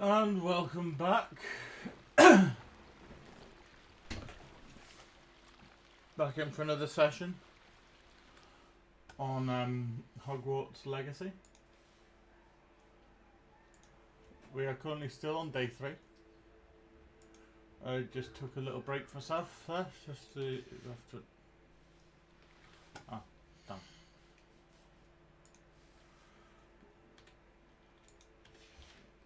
And welcome back. Back in for another session on Hogwarts Legacy. We are currently still on day 3. I just took a little break for myself there, just to done.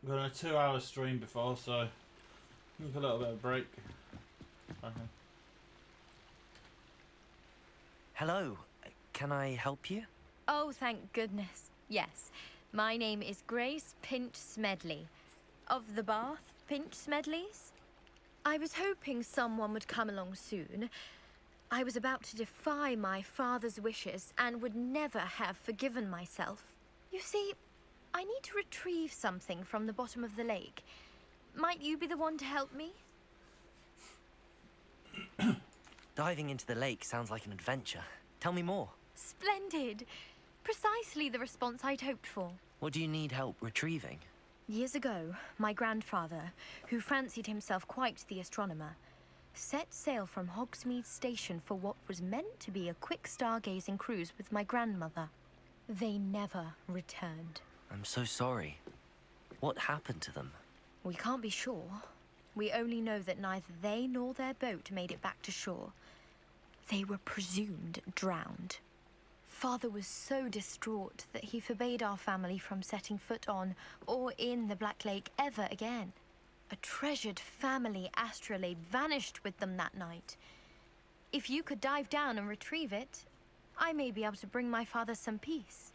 We've got a 2-hour stream before, so took a little bit of break. Okay. Hello, can I help you? Oh, thank goodness. Yes, my name is Grace Pinch Smedley, of the Bath Pinch Smedleys. I was hoping someone would come along soon. I was about to defy my father's wishes and would never have forgiven myself. You see, I need to retrieve something from the bottom of the lake. Might you be the one to help me? Diving into the lake sounds like an adventure. Tell me more. Splendid. Precisely the response I'd hoped for. What do you need help retrieving? Years ago, my grandfather, who fancied himself quite the astronomer, set sail from Hogsmeade Station for what was meant to be a quick stargazing cruise with my grandmother. They never returned. I'm so sorry. What happened to them? We can't be sure. We only know that neither they nor their boat made it back to shore. They were presumed drowned. Father was so distraught that he forbade our family from setting foot on or in the Black Lake ever again. A treasured family astrolabe vanished with them that night. If you could dive down and retrieve it, I may be able to bring my father some peace.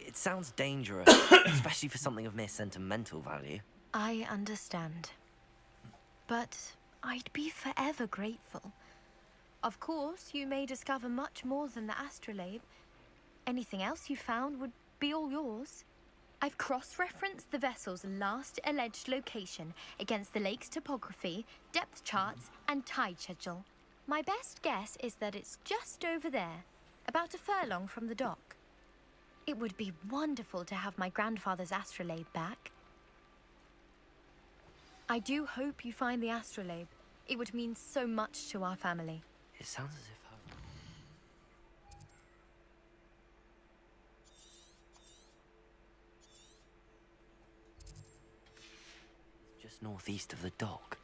It sounds dangerous, especially for something of mere sentimental value. I understand. But I'd be forever grateful. Of course, you may discover much more than the astrolabe. Anything else you found would be all yours. I've cross-referenced the vessel's last alleged location against the lake's topography, depth charts, and tide schedule. My best guess is that it's just over there, about a furlong from the dock. It would be wonderful to have my grandfather's astrolabe back. I do hope you find the astrolabe. It would mean so much to our family. It sounds as if just northeast of the dock.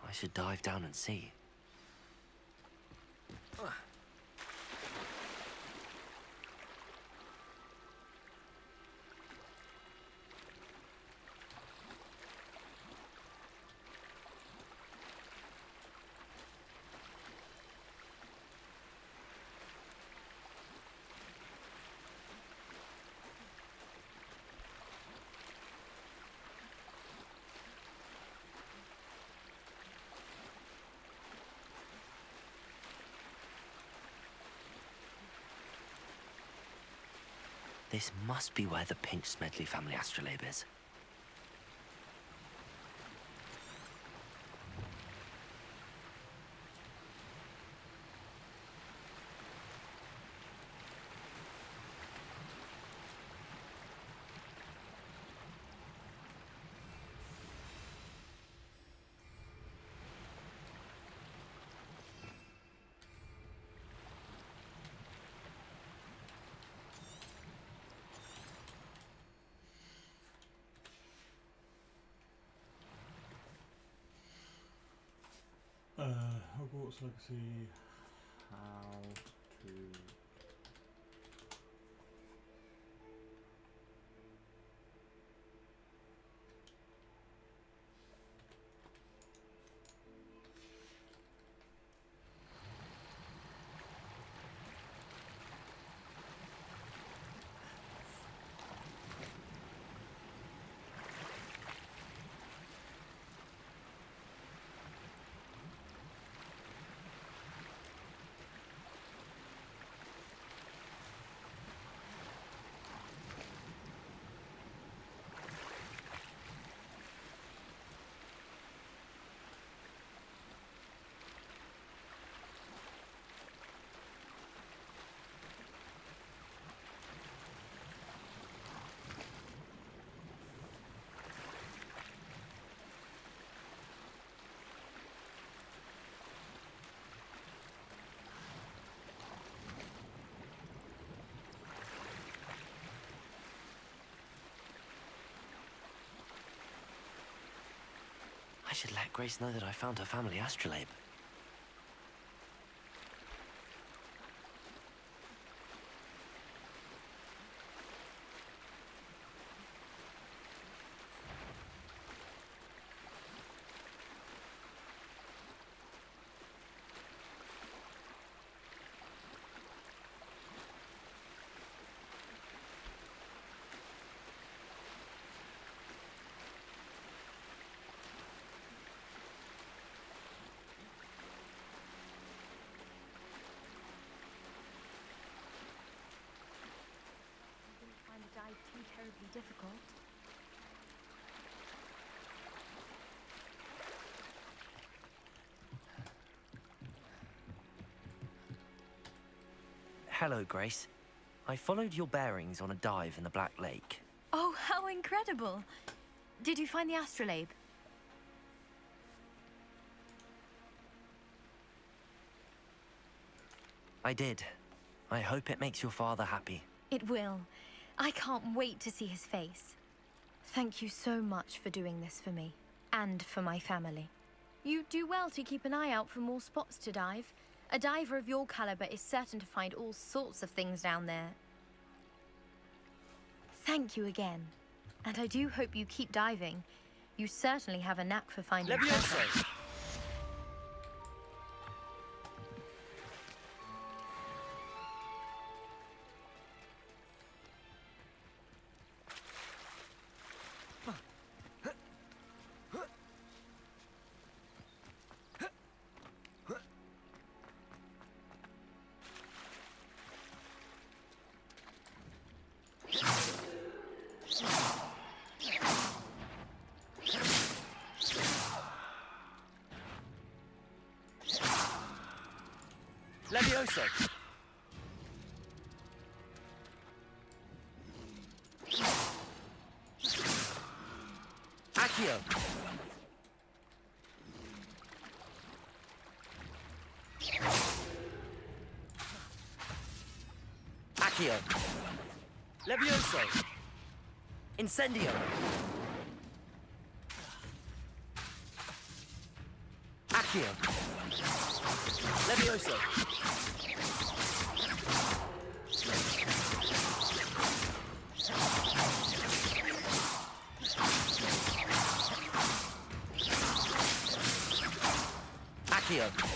I should dive down and see. This must be where the Pinch Smedley family astrolabe is. Hogwarts Legacy. How to. I should let Grace know that I found her family astrolabe. Find the dive too terribly difficult. Hello, Grace. I followed your bearings on a dive in the Black Lake. Oh, how incredible! Did you find the astrolabe? I did. I hope it makes your father happy. It will. I can't wait to see his face. Thank you so much for doing this for me, and for my family. You do well to keep an eye out for more spots to dive. A diver of your caliber is certain to find all sorts of things down there. Thank you again. And I do hope you keep diving. You certainly have a knack for finding treasure. Levioso! Accio! Accio! Levioso! Incendio! Accio! Levioso! Accio!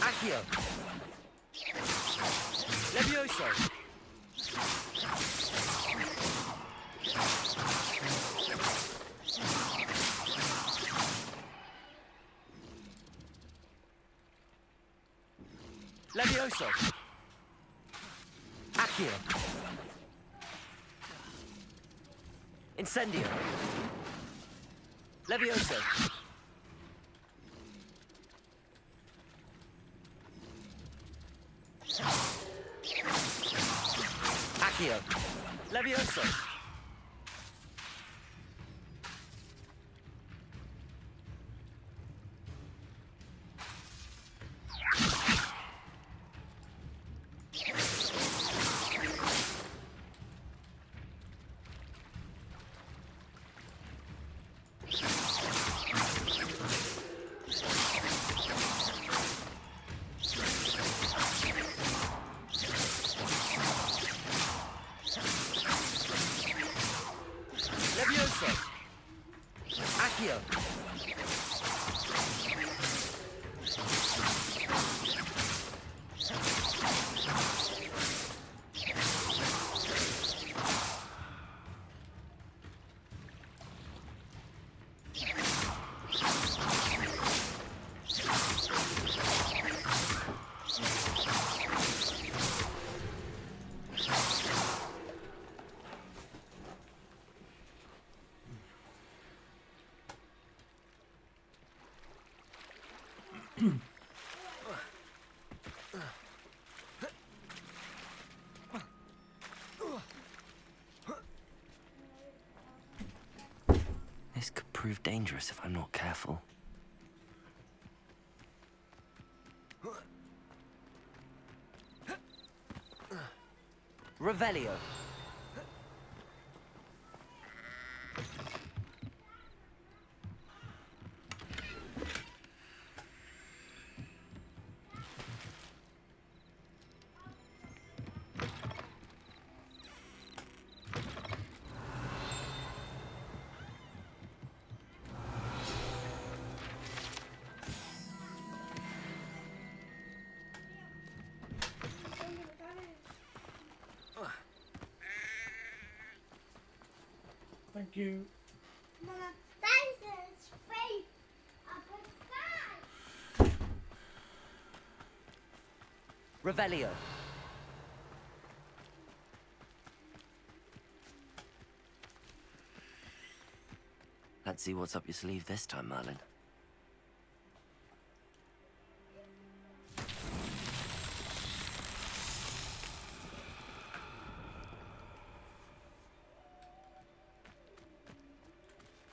Accio! Levioso! Levioso! Accio! Incendio! Levioso! Accio! Levioso! Levioso! Accio! prove dangerous if I'm not careful. Revelio. Thank you. Mama, that is a spray up the sky. Revelio. Let's see what's up your sleeve this time, Merlin.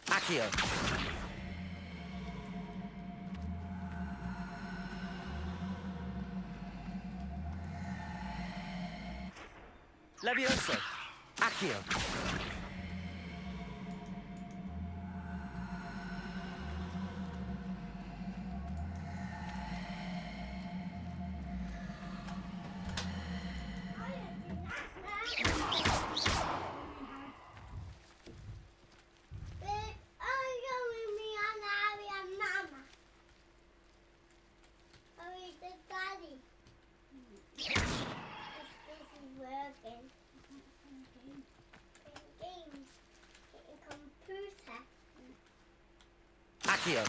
Accio. Levioso. Accio. Accio.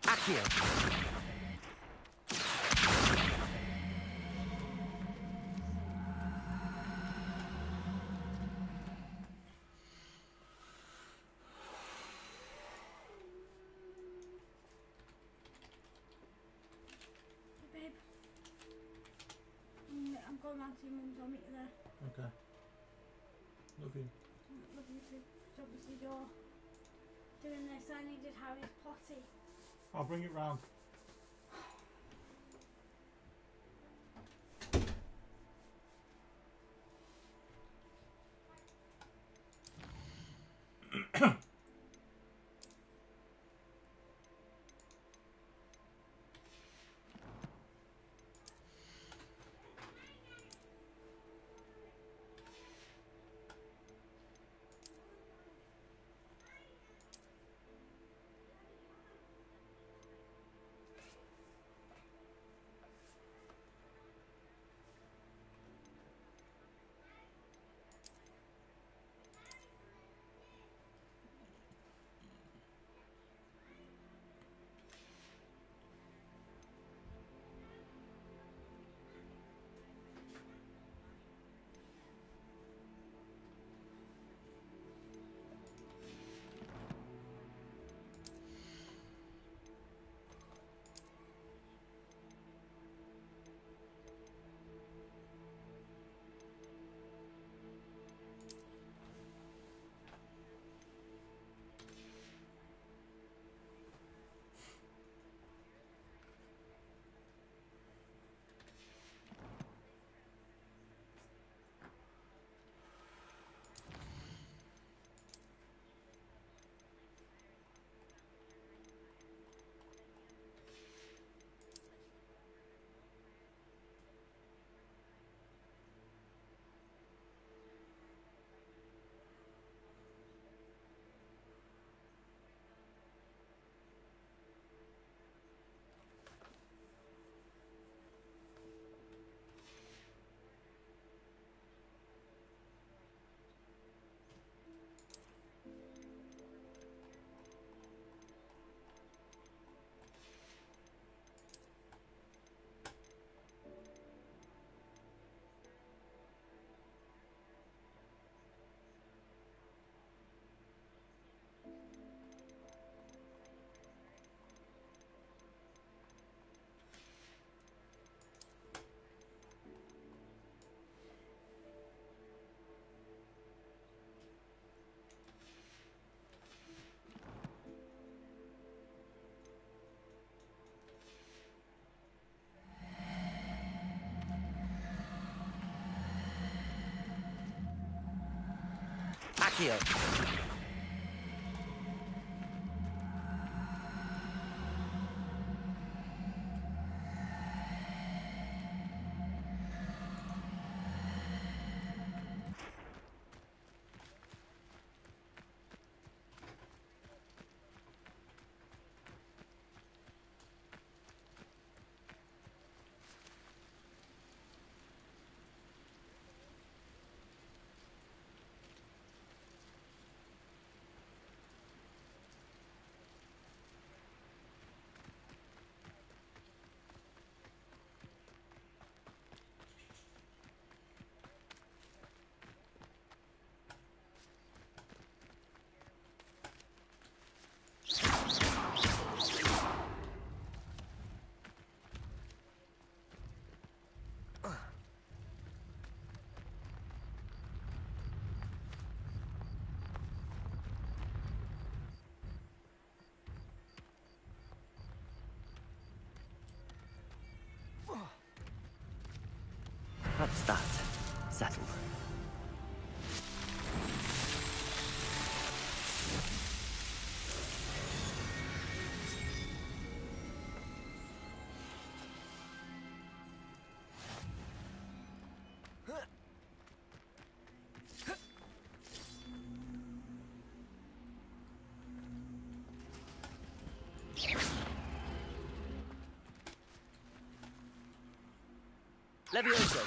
Accio. Babe, I'm going round to your mum's. I'll meet you there. Okay. Love you. Love you too. 'Cause obviously you're doing this. I needed Harry's potty. I'll bring it round. Accio. That's that. Settled. Levioso.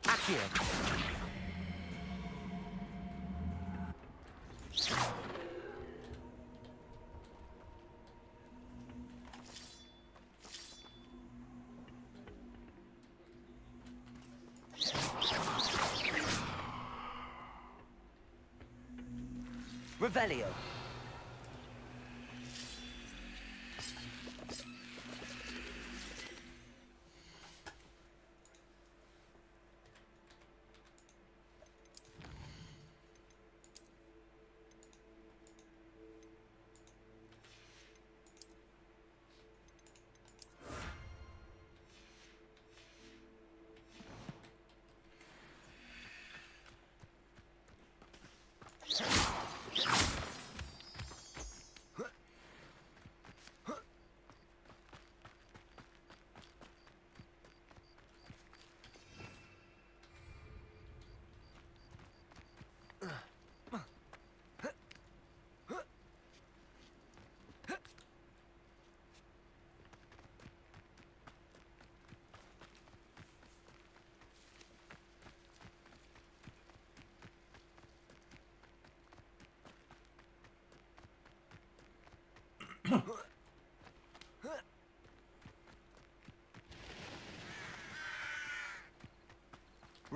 Accio. Revelio.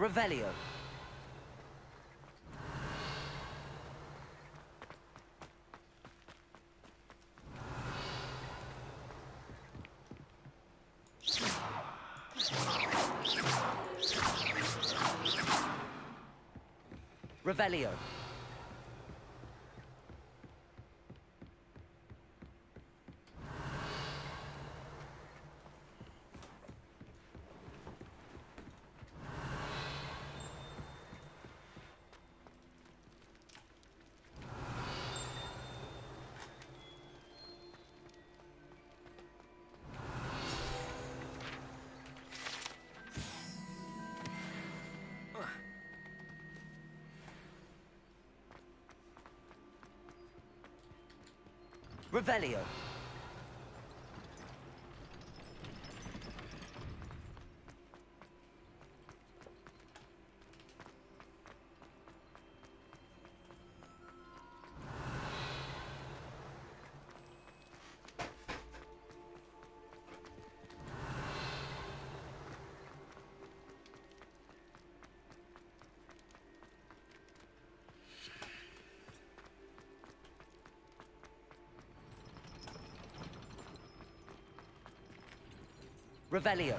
Revelio. Revelio. Revelio. Revelio.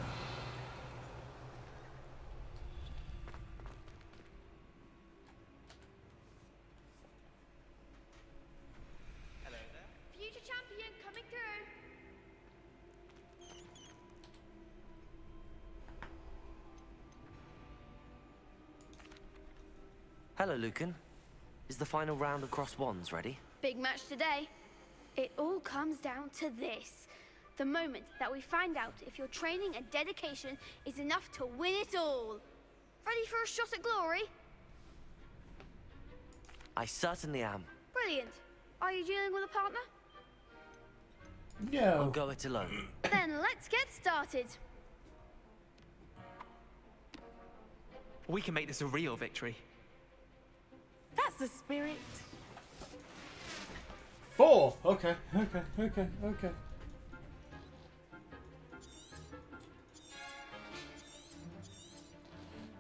Hello, Lucan. Is the final round across wands ready? Big match today. It all comes down to this. The moment that we find out if your training and dedication is enough to win it all. Ready for a shot at glory? I certainly am. Brilliant. Are you dealing with a partner? I'll No. go it alone. Then let's get started. We can make this a real victory. That's the spirit. 4. Okay.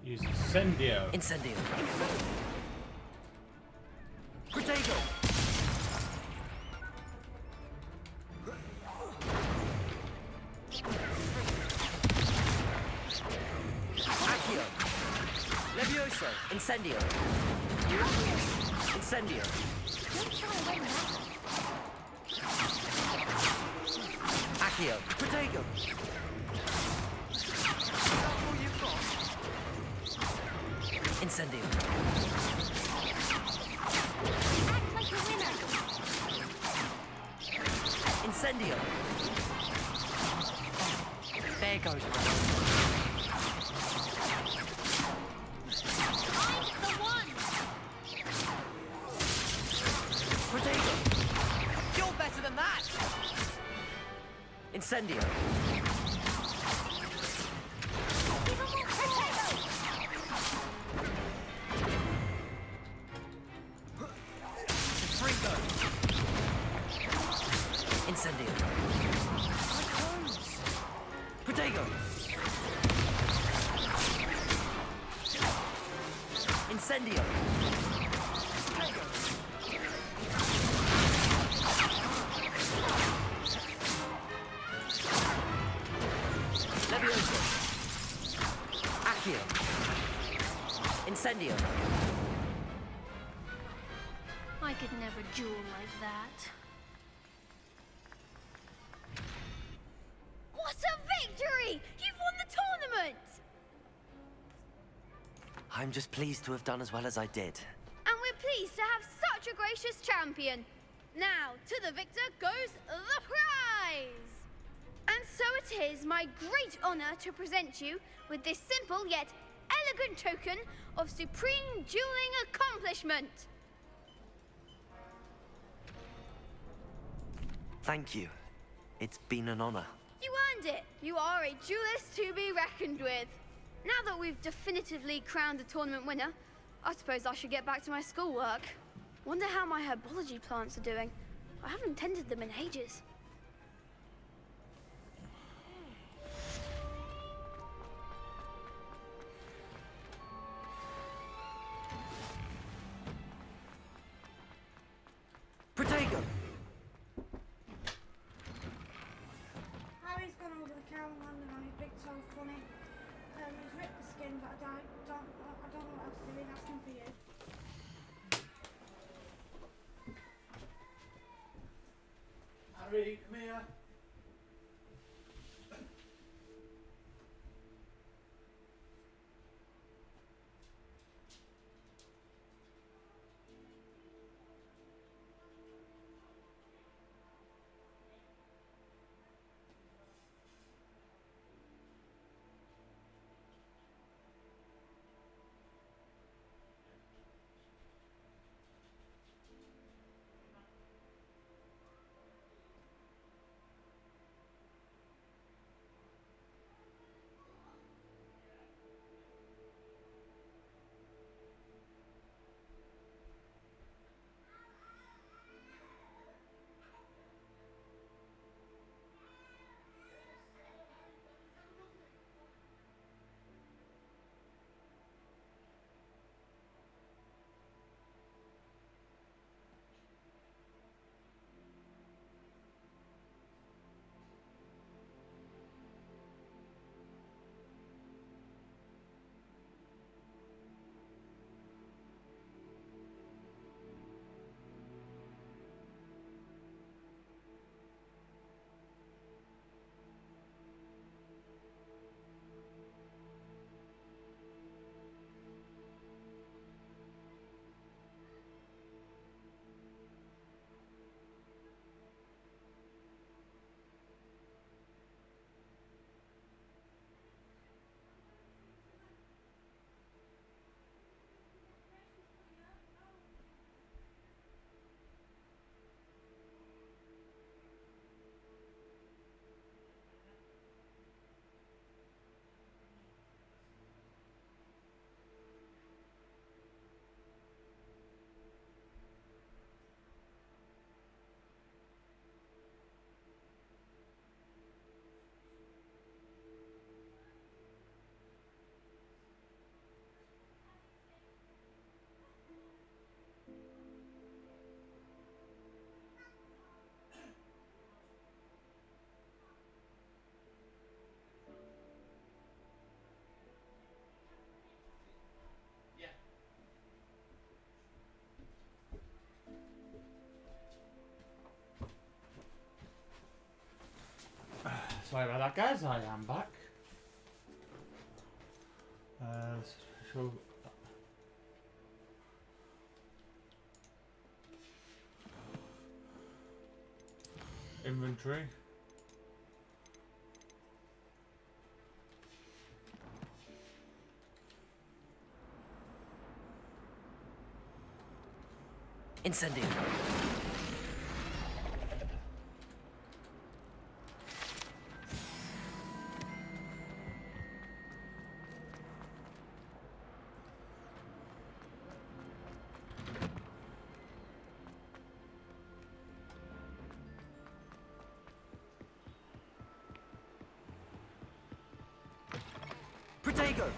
Use Incendio. Incendio. Protego. Accio. Levioso. Incendio. Incendio. Accio. Protego. Incendio. Act like a winner. Incendio. There goes my I'm the one. Protego. You're better than that! Incendio. Fringo! Incendio. Protego. Incendio. Levioso. Accio. Incendio. I could never duel like that. What a victory! You've won the tournament! I'm just pleased to have done as well as I did. And we're pleased to have such a gracious champion. Now, to the victor goes the prize! And so it is my great honor to present you with this simple yet elegant token of supreme dueling accomplishment. Thank you. It's been an honor. You earned it. You are a duelist to be reckoned with. Now that we've definitively crowned the tournament winner, I suppose I should get back to my schoolwork. Wonder how my herbology plants are doing. I haven't tended them in ages. Protego. Harry's gone over the cow and landed on his big toe funny. He's ripped the skin, but I don't know what else to do. He's asking for you. Harry, come here. Sorry about that, guys. I am back. So inventory. Incendio. Protego!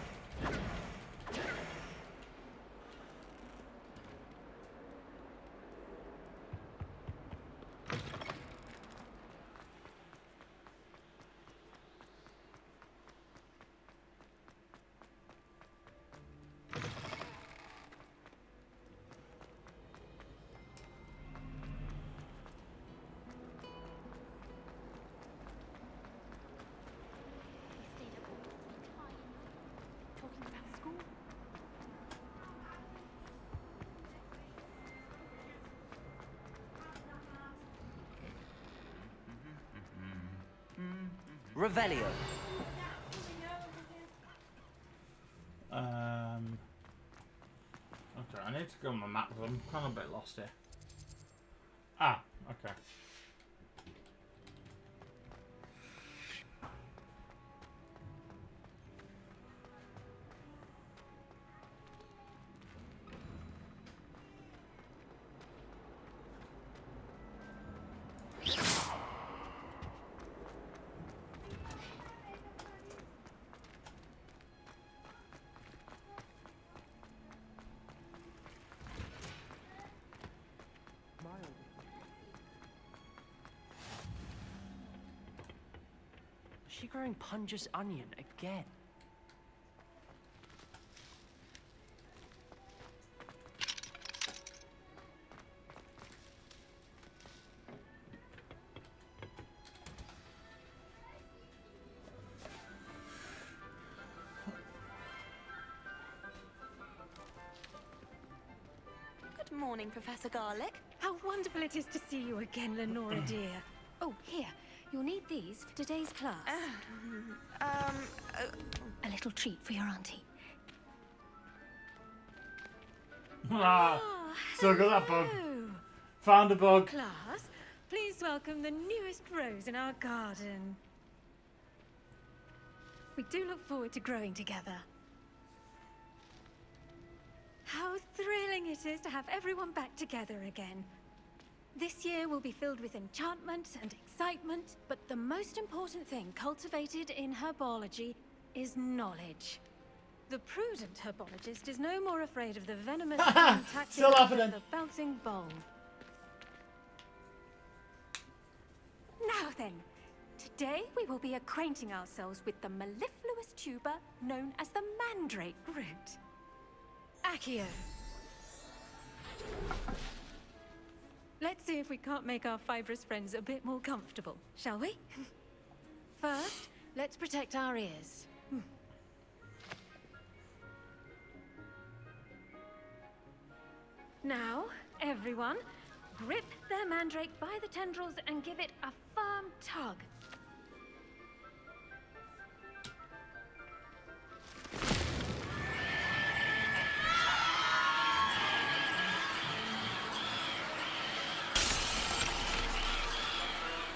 Talking about school. Revelio. Okay, I need to go on my map because I'm kind of a bit lost here. Ah, okay. Is she growing Punja's onion again? Good morning, Professor Garlic. How wonderful it is to see you again, Lenora dear. Oh, here. You'll need these for today's class. A little treat for your auntie. Ah, so got that bug. hello. Found a bug. Class, please welcome the newest rose in our garden. We do look forward to growing together. How thrilling it is to have everyone back together again. This year will be filled with enchantment and excitement, but the most important thing cultivated in herbology is knowledge. The prudent herbologist is no more afraid of the venomous Still tactic happening. than the bouncing ball. Now then, today we will be acquainting ourselves with the mellifluous tuber known as the mandrake root. Accio. Let's see if we can't make our fibrous friends a bit more comfortable, shall we? First, let's protect our ears. Now, everyone, grip their mandrake by the tendrils and give it a firm tug.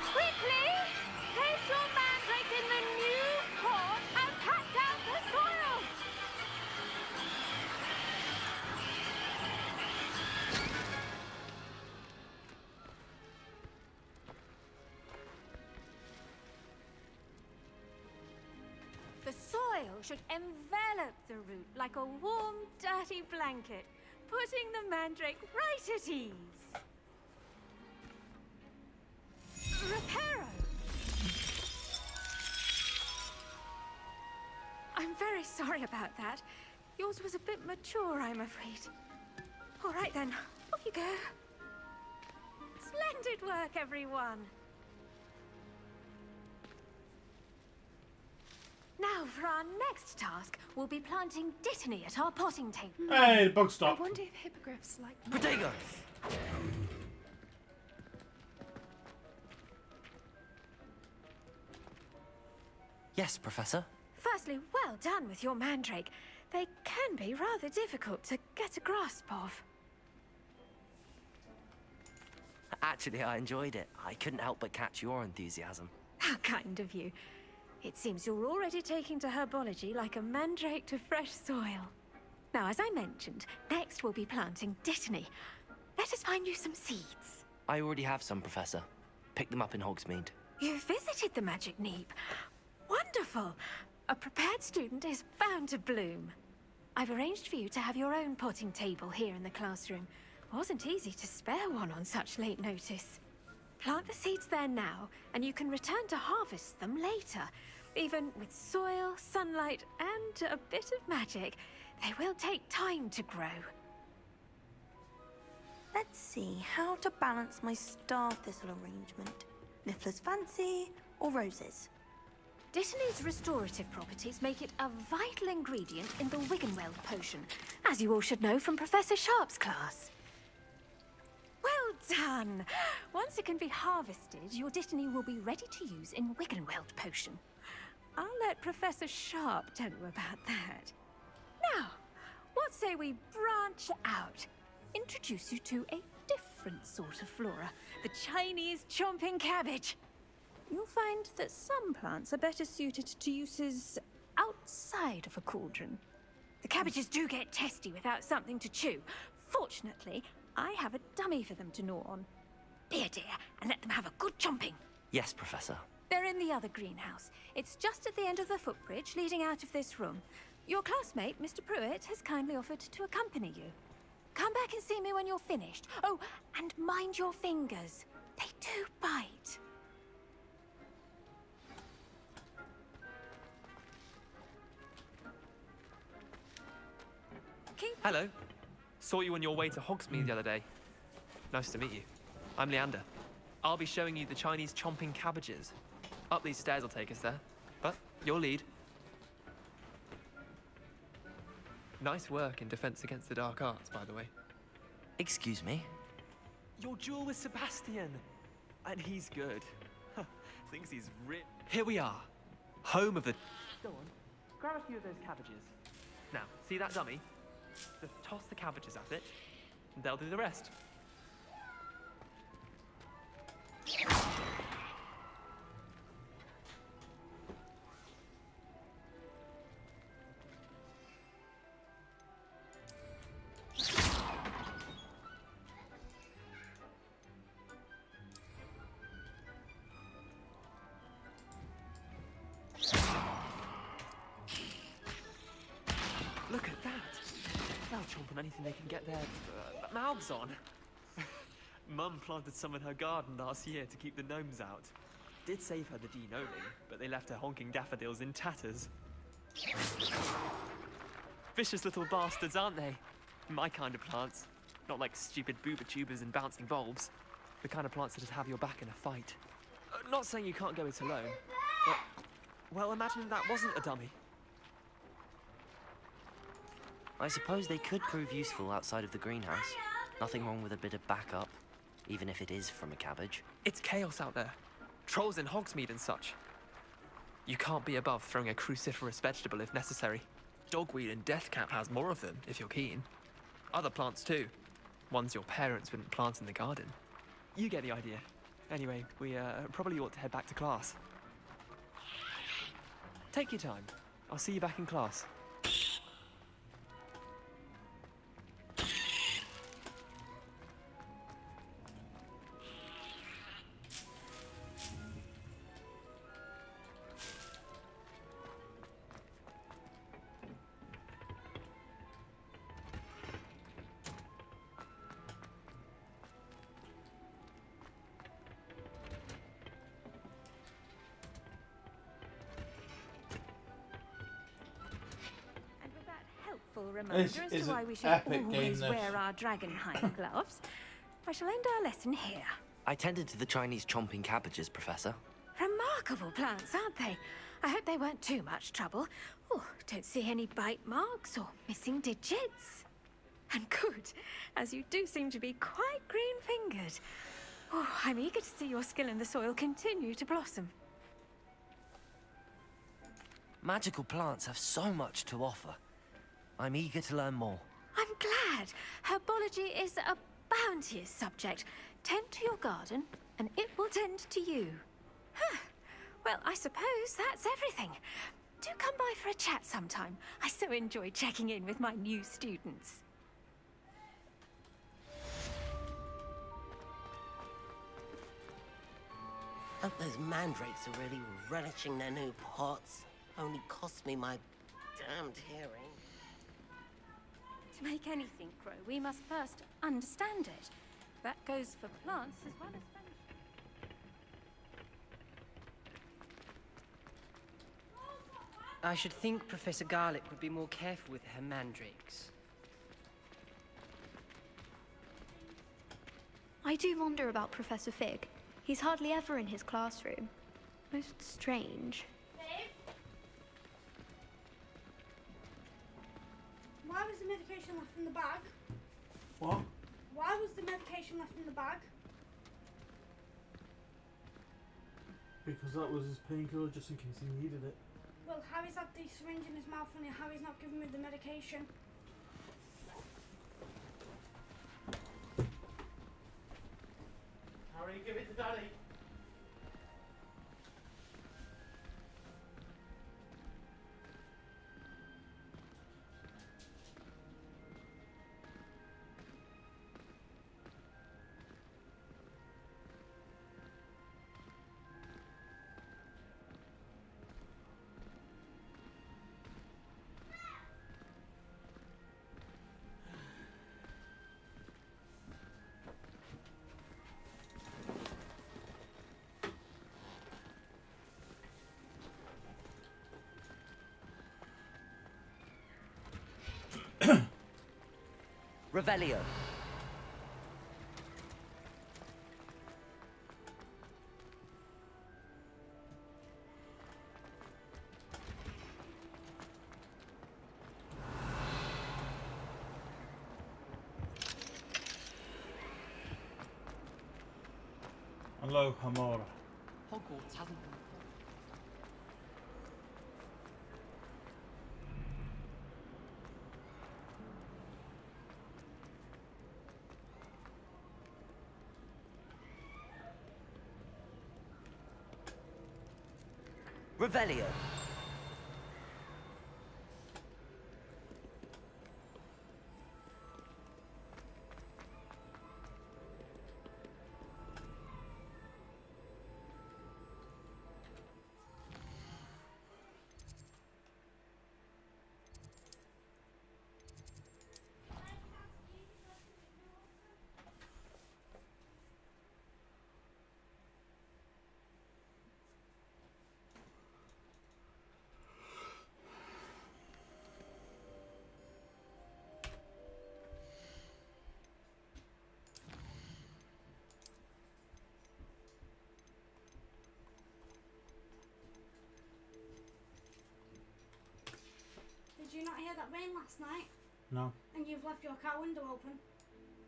Quickly! Place your mandrake in the new pot and pat down the soil! The soil should envelop the root like a warm, dirty blanket, putting the mandrake right at ease. Reparo! I'm very sorry about that. Yours was a bit mature, I'm afraid. All right then, off you go. Splendid work, everyone. Now, for our next task, we'll be planting Dittany at our potting table. Hey, bug I stop. wonder if hippogriffs like... Protego! Yes, Professor. Firstly, well done with your mandrake. They can be rather difficult to get a grasp of. Actually, I enjoyed it. I couldn't help but catch your enthusiasm. How kind of you. It seems you're already taking to herbology like a mandrake to fresh soil. Now, as I mentioned, next we'll be planting Dittany. Let us find you some seeds. I already have some, Professor. Picked them up in Hogsmeade. You visited the Magic Neep. Wonderful! A prepared student is bound to bloom. I've arranged for you to have your own potting table here in the classroom. Wasn't easy to spare one on such late notice. Plant the seeds there now, and you can return to harvest them later. Even with soil, sunlight, and a bit of magic, they will take time to grow. Let's see how to balance my star thistle arrangement. Niffler's fancy or roses? Dittany's restorative properties make it a vital ingredient in the Wiggenweld potion, as you all should know from Professor Sharp's class. Well done! Once it can be harvested, your Dittany will be ready to use in Wiggenweld potion. I'll let Professor Sharp tell you about that. Now, what say we branch out? Introduce you to a different sort of flora, the Chinese chomping cabbage. You'll find that some plants are better suited to uses outside of a cauldron. The cabbages do get testy without something to chew. Fortunately, I have a dummy for them to gnaw on. Here, dear, and let them have a good chomping. Yes, Professor. They're in the other greenhouse. It's just at the end of the footbridge leading out of this room. Your classmate, Mr. Pruitt, has kindly offered to accompany you. Come back and see me when you're finished. Oh, and mind your fingers. They do bite. Hello. Saw you on your way to Hogsmeade the other day. Nice to meet you. I'm Leander. I'll be showing you the Chinese chomping cabbages. Up these stairs will take us there. But your lead. Nice work in Defense Against the Dark Arts, by the way. Excuse me? Your duel with Sebastian. And he's good. Thinks he's rich. Here we are. Home of the... Go on. Grab a few of those cabbages. Now, see that dummy? Just toss the cabbages at it, and they'll do the rest. Look at that! They'll chomp on anything they can get their mouths on. Mum planted some in her garden last year to keep the gnomes out. Did save her the de-gnoming, but they left her honking daffodils in tatters. Vicious little bastards, aren't they? My kind of plants. Not like stupid booba tubers and bouncing bulbs. The kind of plants that'd have your back in a fight. Not saying you can't go it alone, but... Well, imagine that wasn't a dummy. I suppose they could prove useful outside of the greenhouse. Nothing wrong with a bit of backup, even if it is from a cabbage. It's chaos out there. Trolls in Hogsmeade and such. You can't be above throwing a cruciferous vegetable if necessary. Dogweed and deathcap has more of them, if you're keen. Other plants too. Ones your parents wouldn't plant in the garden. You get the idea. Anyway, we probably ought to head back to class. Take your time. I'll see you back in class. Reminder This as is to an why we should epic game, always this. wear our dragonhide gloves. I shall end our lesson here. I tended to the Chinese chomping cabbages, Professor. Remarkable plants, aren't they? I hope they weren't too much trouble. Oh, don't see any bite marks or missing digits. And good, as you do seem to be quite green-fingered. Oh, I'm eager to see your skill in the soil continue to blossom. Magical plants have so much to offer. I'm eager to learn more. I'm glad. Herbology is a bounteous subject. Tend to your garden, and it will tend to you. Huh. Well, I suppose that's everything. Do come by for a chat sometime. I so enjoy checking in with my new students. Hope those mandrakes are really relishing their new pots. Only cost me my damned hearing. To make anything grow, we must first understand it. That goes for plants as well as vegetable. I should think Professor Garlick would be more careful with her mandrakes. I do wonder about Professor Fig. He's hardly ever in his classroom. Most strange. Why was the medication left in the bag? What? Why was the medication left in the bag? Because that was his painkiller, just in case he needed it. Well, Harry's had the syringe in his mouth and Harry's not giving me the medication. Harry, give it to Daddy. Revelio. Hello, Hamora. Hogwarts hasn't been. Revelio. Did you not hear that rain last night? No. And you've left your car window open?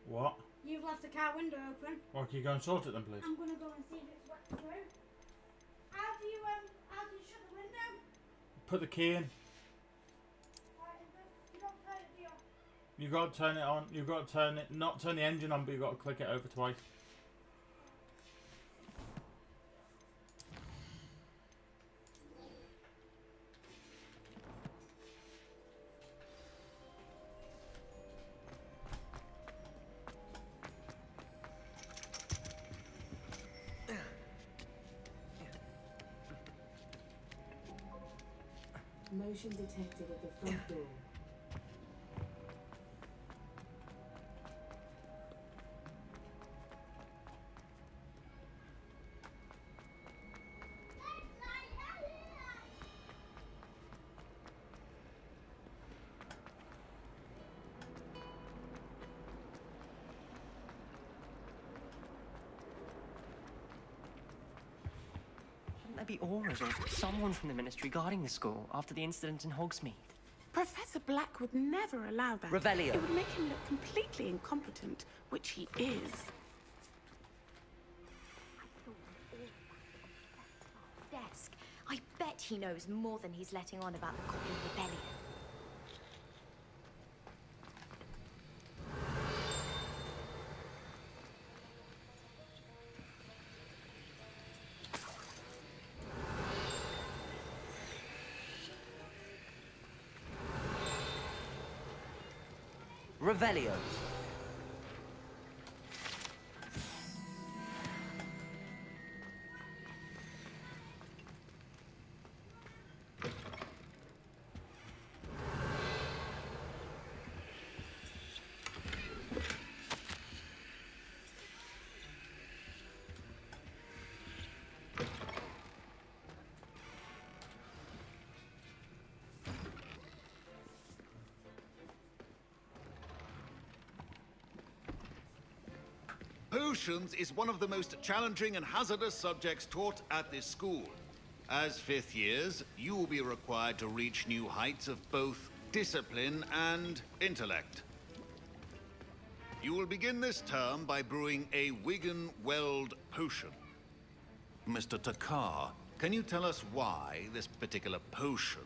What? You've left the car window open? Well, can you go and sort it then, please? I'm gonna go and see if it's wet through. How do you shut the window? Put the key in. Right, you don't turn it, do you? You got to turn it on. You got to turn it, not turn the engine on, but you got to click it over twice. Motion detected at the front door. Shouldn't there might be Aura's or someone from the Ministry guarding the school after the incident in Hogsmeade. Professor Black would never allow that. Revelio. It would make him look completely incompetent, which he is. Desk. I bet he knows more than he's letting on about the Goblin Rebellion. Revelio. Potions is one of the most challenging and hazardous subjects taught at this school. As fifth years, you will be required to reach new heights of both discipline and intellect. You will begin this term by brewing a Wigan Weld potion. Mr. Takar, can you tell us why this particular potion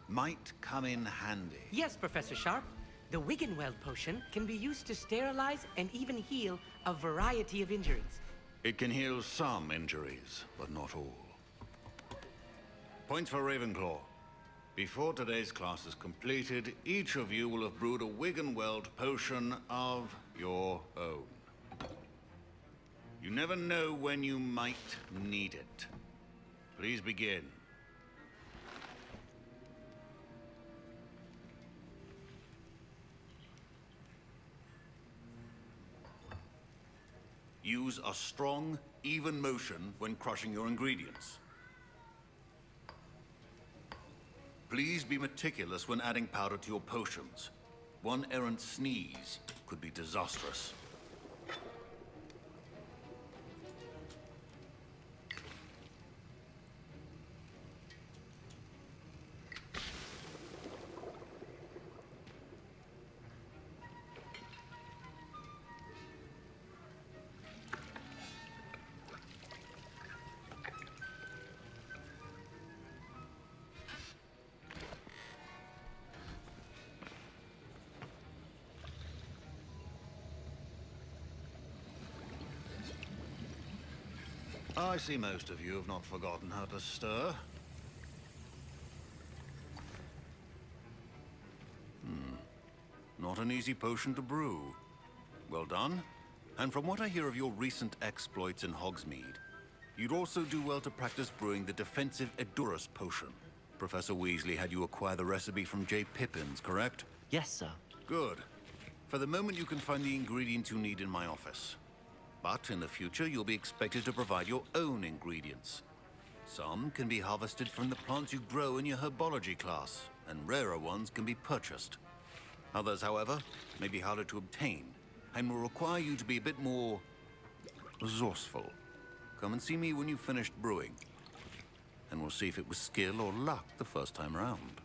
might come in handy? Yes, Professor Sharp. The Wiggenweld potion can be used to sterilize and even heal a variety of injuries. It can heal some injuries, but not all. Points for Ravenclaw. Before today's class is completed, each of you will have brewed a Wiggenweld potion of your own. You never know when you might need it. Please begin. Use a strong, even motion when crushing your ingredients. Please be meticulous when adding powder to your potions. One errant sneeze could be disastrous. I see most of you have not forgotten how to stir. Not an easy potion to brew. Well done. And from what I hear of your recent exploits in Hogsmeade, you'd also do well to practice brewing the defensive Edurus potion. Professor Weasley had you acquire the recipe from J. Pippins, correct? Yes, sir. Good. For the moment, you can find the ingredients you need in my office. But in the future, you'll be expected to provide your own ingredients. Some can be harvested from the plants you grow in your herbology class, and rarer ones can be purchased. Others, however, may be harder to obtain, and will require you to be a bit more resourceful. Come and see me when you've finished brewing, and we'll see if it was skill or luck the first time around.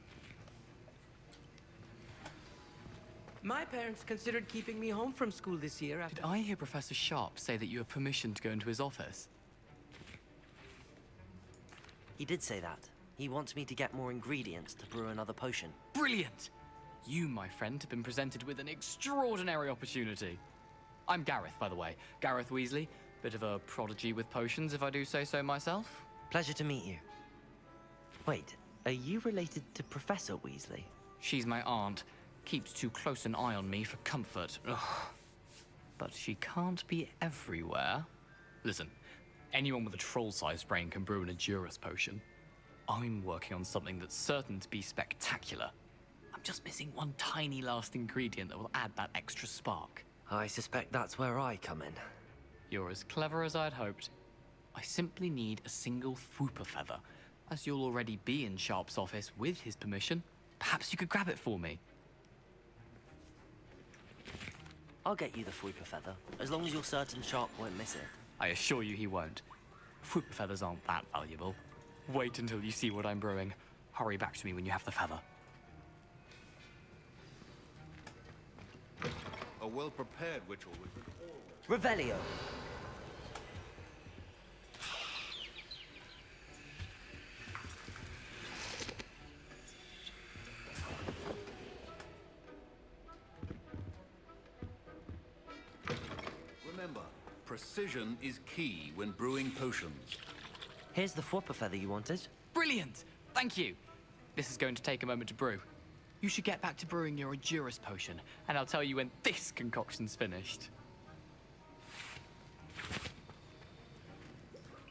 My parents considered keeping me home from school this year after... Did I hear Professor Sharp say that you have permission to go into his office? He did say that. He wants me to get more ingredients to brew another potion. Brilliant! You, my friend, have been presented with an extraordinary opportunity. I'm Gareth, by the way. Gareth Weasley. Bit of a prodigy with potions, if I do say so myself. Pleasure to meet you. Wait, are you related to Professor Weasley? She's my aunt. Keeps too close an eye on me for comfort. Ugh. But she can't be everywhere. Listen, anyone with a troll-sized brain can brew an Edurus potion. I'm working on something that's certain to be spectacular. I'm just missing one tiny last ingredient that will add that extra spark. I suspect that's where I come in. You're as clever as I'd hoped. I simply need a single Fwooper feather. As you'll already be in Sharp's office with his permission, perhaps you could grab it for me. I'll get you the Fwooper feather, as long as you're certain Sharp won't miss it. I assure you he won't. Fwooper feathers aren't that valuable. Wait until you see what I'm brewing. Hurry back to me when you have the feather. A well-prepared ritual would... Revelio. Remember, precision is key when brewing potions. Here's the Fwopper feather you wanted. Brilliant! Thank you. This is going to take a moment to brew. You should get back to brewing your Endurus potion, and I'll tell you when this concoction's finished.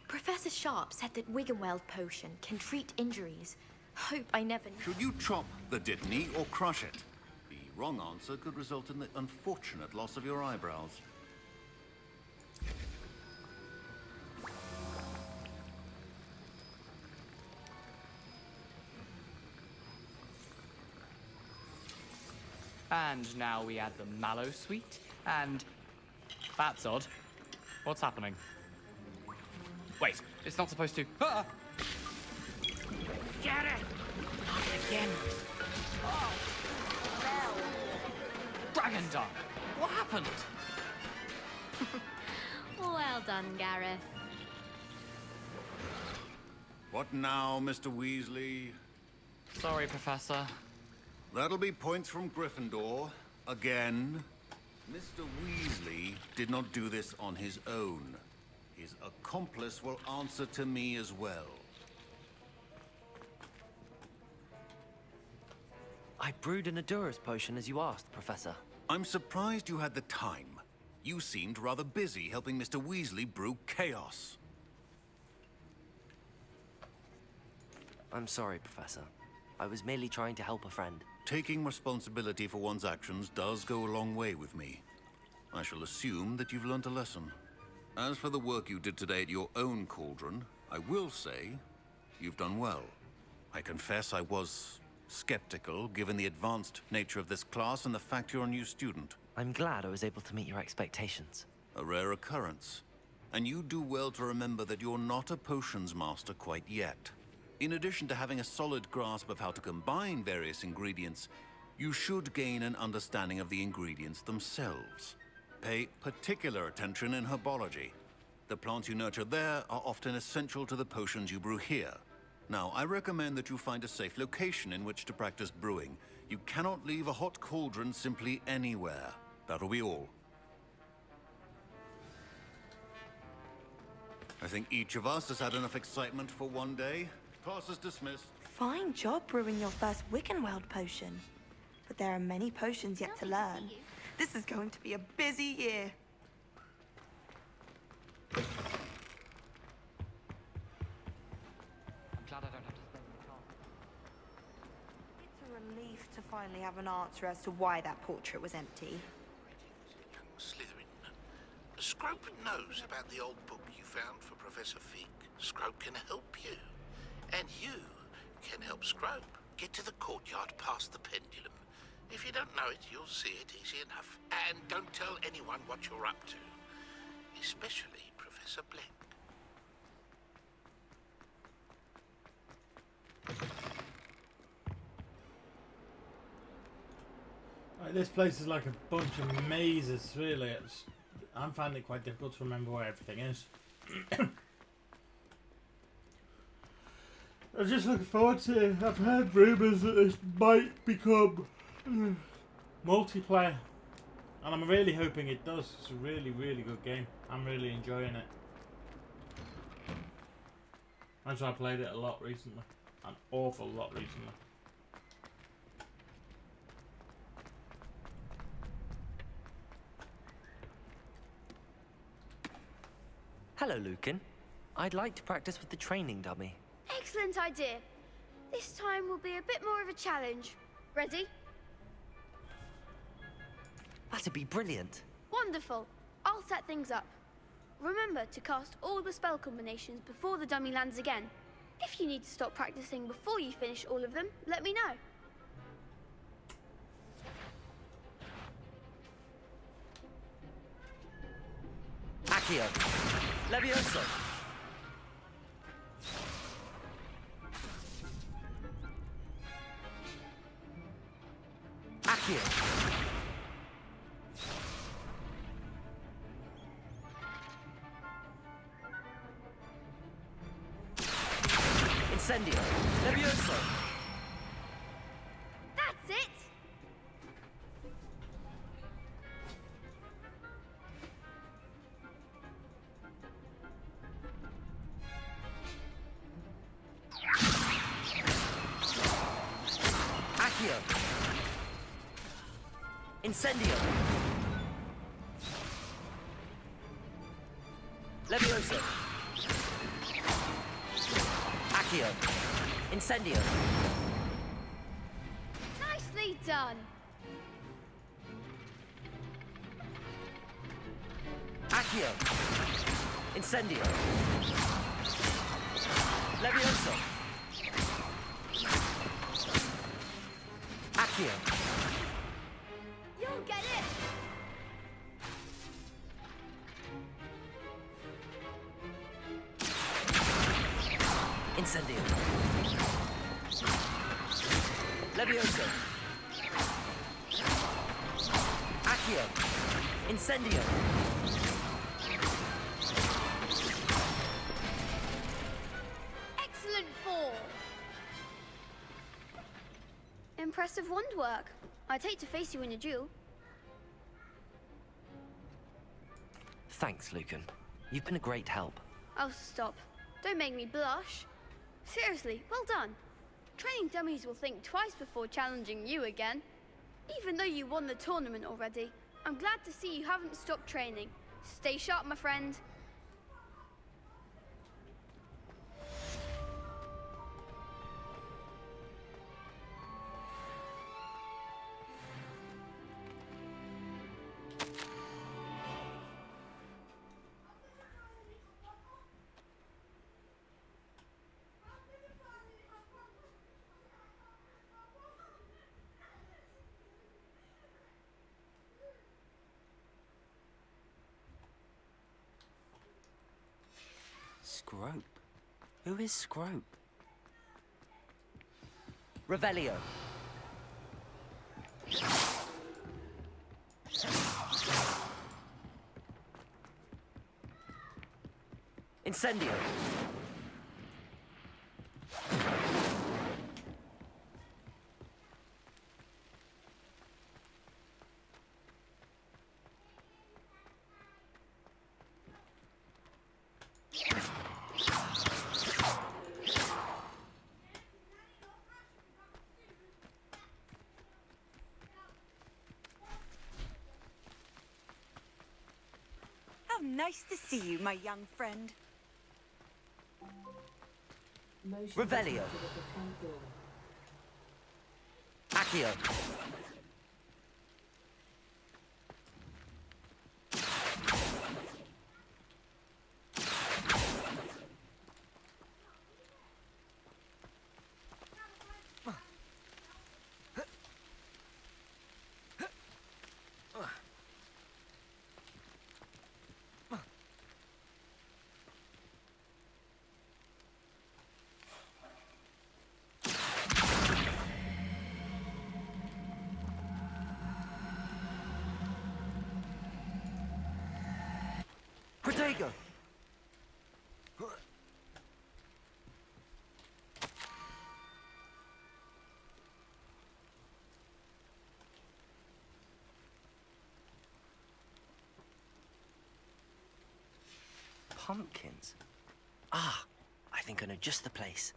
Professor Sharp said that Wiggenweld potion can treat injuries. Hope I never knew. Should you chop the Dittany or crush it? The wrong answer could result in the unfortunate loss of your eyebrows. And now we add the mallow sweet, and... That's odd. What's happening? Wait, it's not supposed to... Ah! Get it! Not again. Oh! Dragon Dung! What happened? Well done, Gareth. What now, Mr. Weasley? Sorry, Professor. That'll be points from Gryffindor. Again. Mr. Weasley did not do this on his own. His accomplice will answer to me as well. I brewed an Endurus potion as you asked, Professor. I'm surprised you had the time. You seemed rather busy helping Mr. Weasley brew chaos. I'm sorry, Professor. I was merely trying to help a friend. Taking responsibility for one's actions does go a long way with me. I shall assume that you've learnt a lesson. As for the work you did today at your own cauldron, I will say you've done well. I confess I was skeptical, given the advanced nature of this class and the fact you're a new student. I'm glad I was able to meet your expectations. A rare occurrence. And you do well to remember that you're not a potions master quite yet. In addition to having a solid grasp of how to combine various ingredients, you should gain an understanding of the ingredients themselves. Pay particular attention in herbology. The plants you nurture there are often essential to the potions you brew here. Now, I recommend that you find a safe location in which to practice brewing. You cannot leave a hot cauldron simply anywhere. That'll be all. I think each of us has had enough excitement for one day. Class is dismissed. Fine job brewing your first Wiggenweld potion. But there are many potions yet to learn. This is going to be a busy year. I'm glad I don't have to spend the car. It's a relief to finally have an answer as to why that portrait was empty. Slytherin. Scrope knows about the old book you found for Professor Fig. Scrope can help you. And you can help Scrope get to the courtyard past the pendulum. If you don't know it, you'll see it easy enough. And don't tell anyone what you're up to. Especially Professor Black. Right, this place is like a bunch of mazes, really. I'm finding it quite difficult to remember where everything is. I'm just looking forward to it. I've heard rumours that this might become multiplayer. And I'm really hoping it does. It's a really, really good game. I'm really enjoying it. That's why I played it a lot recently. An awful lot recently. Hello, Lucan. I'd like to practice with the training dummy. Excellent idea. This time will be a bit more of a challenge. Ready? That'd be brilliant. Wonderful. I'll set things up. Remember to cast all the spell combinations before the dummy lands again. If you need to stop practicing before you finish all of them, let me know. Accio. Levioso. Incendio. Levioso. That's it! Accio. Incendio. Levioso. Accio. Incendio. Nicely done. Accio. Incendio. Levioso. Accio. You'll get it. Incendio. Levioso. Accio. Incendio. Excellent fall. Impressive wand work. I'd hate to face you in a duel. Thanks, Lucan. You've been a great help. Oh, stop. Don't make me blush. Seriously, well done. Training dummies will think twice before challenging you again. Even though you won the tournament already, I'm glad to see you haven't stopped training. Stay sharp, my friend. Scrope? Who is Scrope? Revelio. Incendio. How nice to see you, my young friend. Revelio. Accio. Protego. Pumpkins? Ah, I think I know just the place.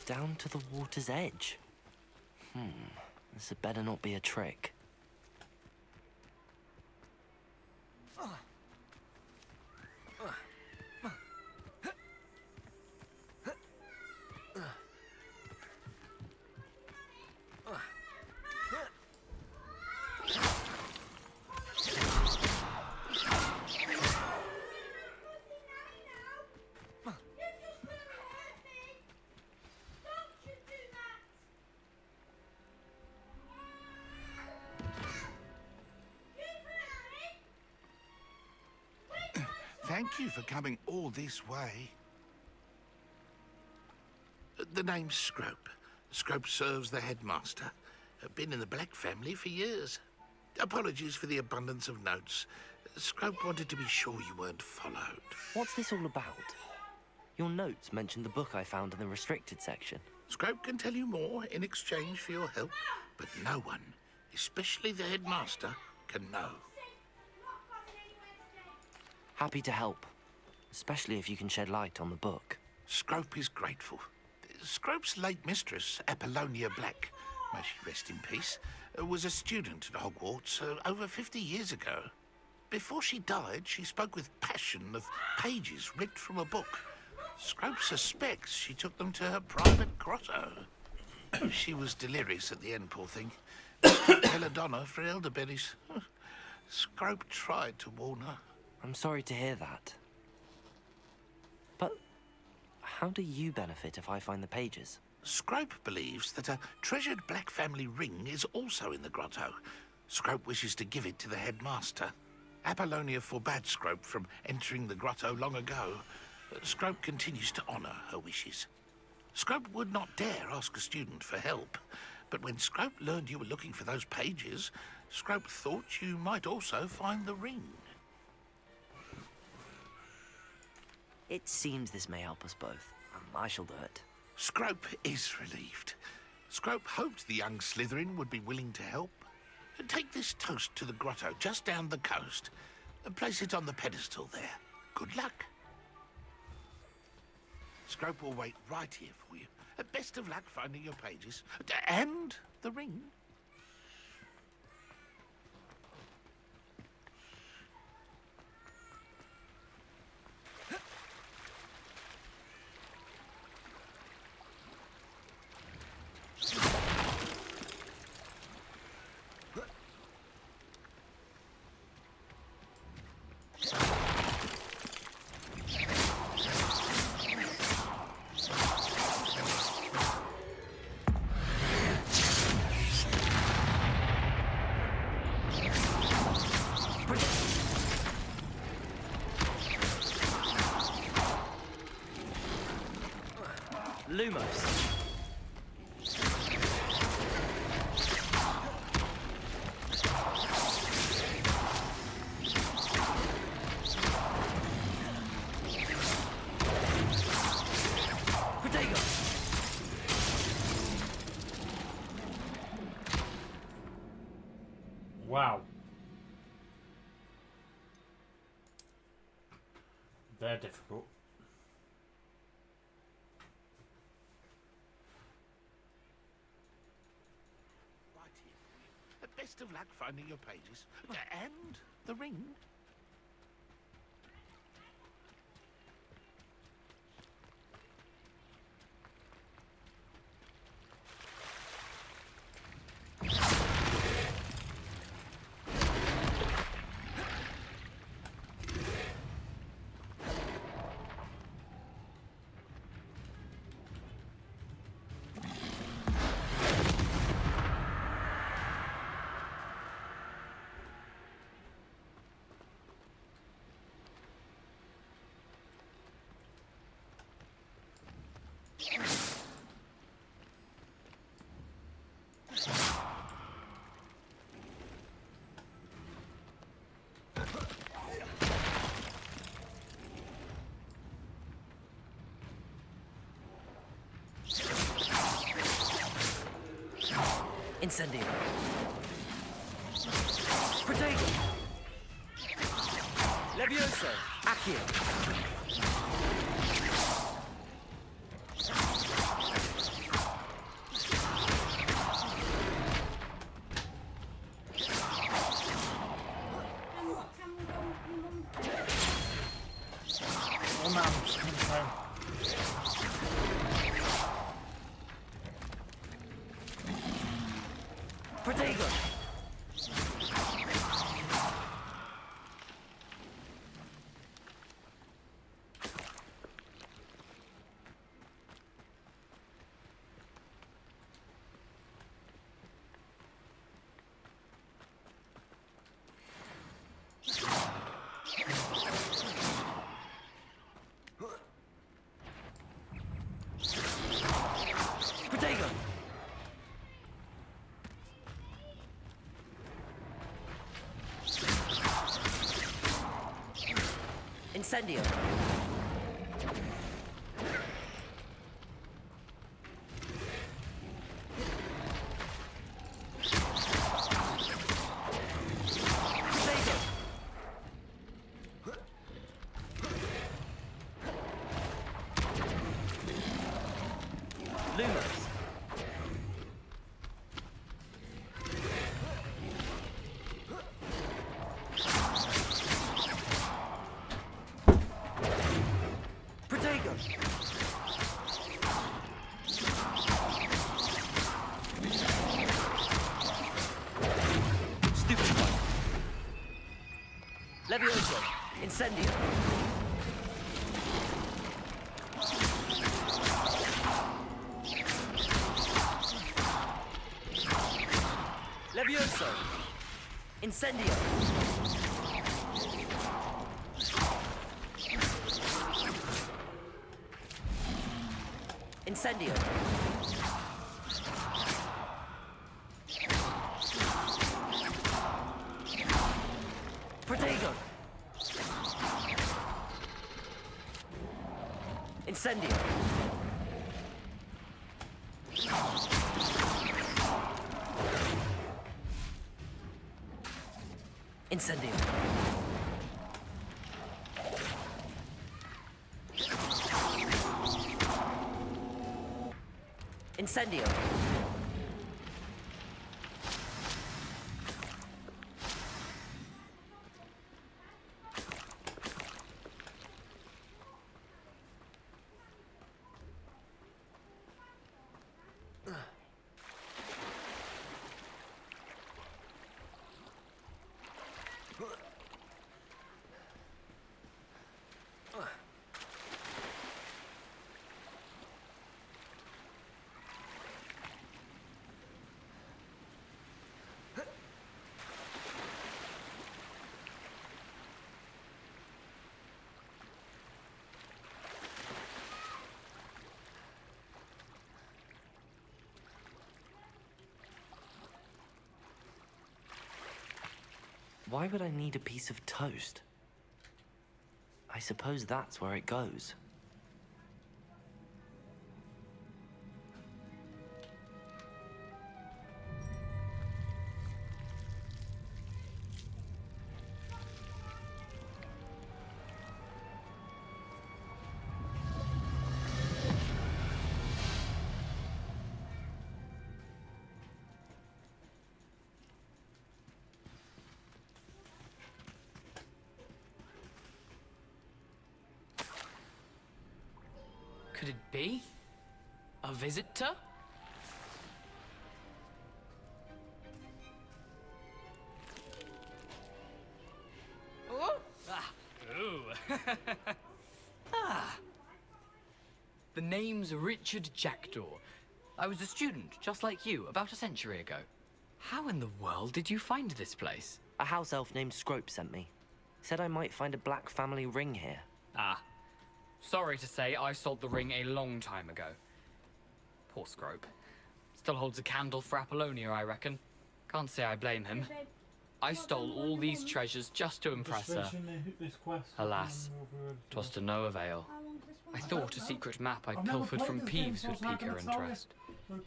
Down to the water's edge. This had better not be a trick. Thank you for coming all this way. The name's Scrope. Scrope serves the headmaster. Been in the Black family for years. Apologies for the abundance of notes. Scrope wanted to be sure you weren't followed. What's this all about? Your notes mentioned the book I found in the restricted section. Scrope can tell you more in exchange for your help, but no one, especially the headmaster, can know. Happy to help, especially if you can shed light on the book. Scrope is grateful. Scrope's late mistress, Apollonia Black, may she rest in peace, was a student at Hogwarts over 50 years ago. Before she died, she spoke with passion of pages ripped from a book. Scrope suspects she took them to her private grotto. She was delirious at the end, poor thing. Belladonna for elderberries. Scrope tried to warn her. I'm sorry to hear that. But how do you benefit if I find the pages? Scrope believes that a treasured Black family ring is also in the grotto. Scrope wishes to give it to the headmaster. Apollonia forbade Scrope from entering the grotto long ago. Scrope continues to honour her wishes. Scrope would not dare ask a student for help, but when Scrope learned you were looking for those pages, Scrope thought you might also find the ring. It seems this may help us both. I shall do it. Scrope is relieved. Scrope hoped the young Slytherin would be willing to help. Take this toast to the grotto just down the coast. Place it on the pedestal there. Good luck. Scrope will wait right here for you. Best of luck finding your pages. And the ring. Lumos. Wow. They're difficult. Best of luck finding your pages. And the ring. Incendio. Protego. Levioso. Accio. Protego! Protego! Incendio! Lumos! Protego! Stupid one! Levioso! Incendio! Levioso! Incendio! Incendio! Protego! Incendio! Incendio! Incendio! Why would I need a piece of toast? I suppose that's where it goes. Could it be? A visitor? Oh! Ah! Ooh! Ah! The name's Richard Jackdaw. I was a student, just like you, about a century ago. How in the world did you find this place? A house elf named Scrope sent me. Said I might find a black family ring here. Ah. Sorry to say, I sold the ring a long time ago. Poor Scrope. Still holds a candle for Apollonia, I reckon. Can't say I blame him. I stole all these treasures just to impress her. Alas, 'twas to no avail. I thought a secret map I'd pilfered from Peeves would pique her interest. But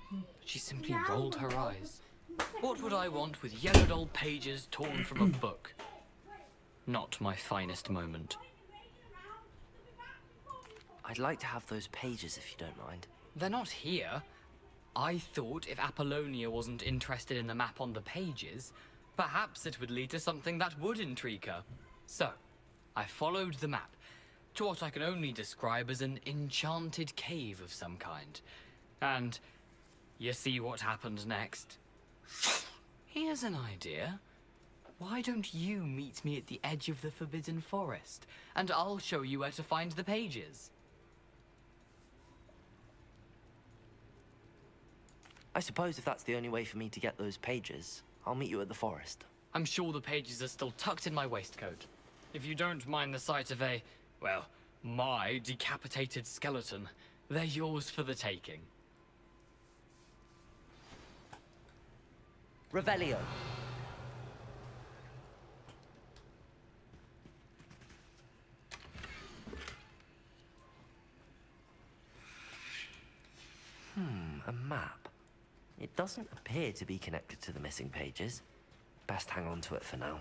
she simply rolled her eyes. What would I want with yellowed old pages torn from a book? Not my finest moment. I'd like to have those pages if you don't mind. They're not here. I thought if Apollonia wasn't interested in the map on the pages, perhaps it would lead to something that would intrigue her. So, I followed the map to what I can only describe as an enchanted cave of some kind. And you see what happened next. Here's an idea. Why don't you meet me at the edge of the Forbidden Forest, and I'll show you where to find the pages? I suppose if that's the only way for me to get those pages, I'll meet you at the forest. I'm sure the pages are still tucked in my waistcoat. If you don't mind the sight of a, well, my decapitated skeleton, they're yours for the taking. Revelio. A map. It doesn't appear to be connected to the missing pages. Best hang on to it for now.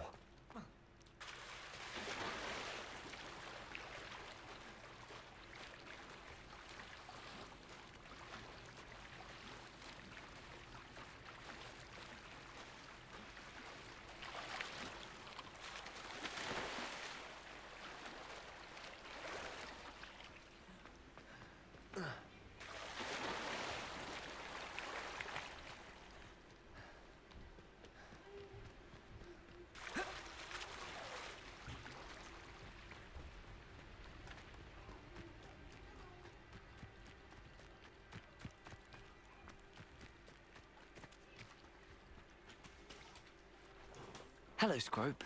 Hello, Scrope.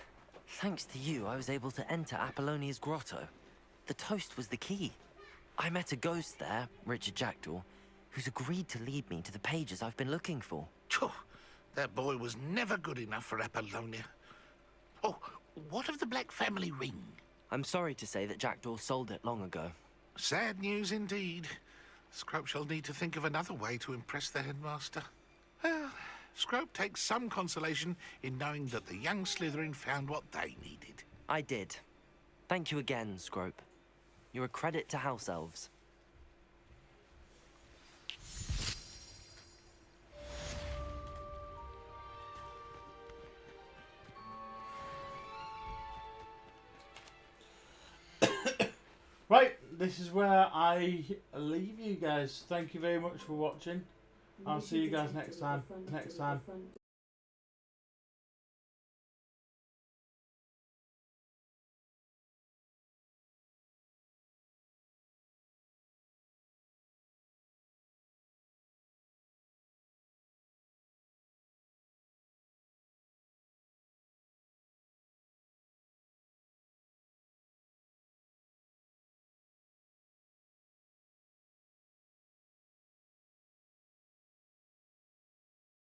Thanks to you, I was able to enter Apollonia's grotto. The toast was the key. I met a ghost there, Richard Jackdaw, who's agreed to lead me to the pages I've been looking for. Phew, that boy was never good enough for Apollonia. Oh, what of the Black family ring? I'm sorry to say that Jackdaw sold it long ago. Sad news indeed. Scrope shall need to think of another way to impress the headmaster. Well, Scrope takes some consolation in knowing that the young Slytherin found what they needed. I did. Thank you again, Scrope. You're a credit to House Elves. Right, this is where I leave you guys. Thank you very much for watching. I'll see you guys next time.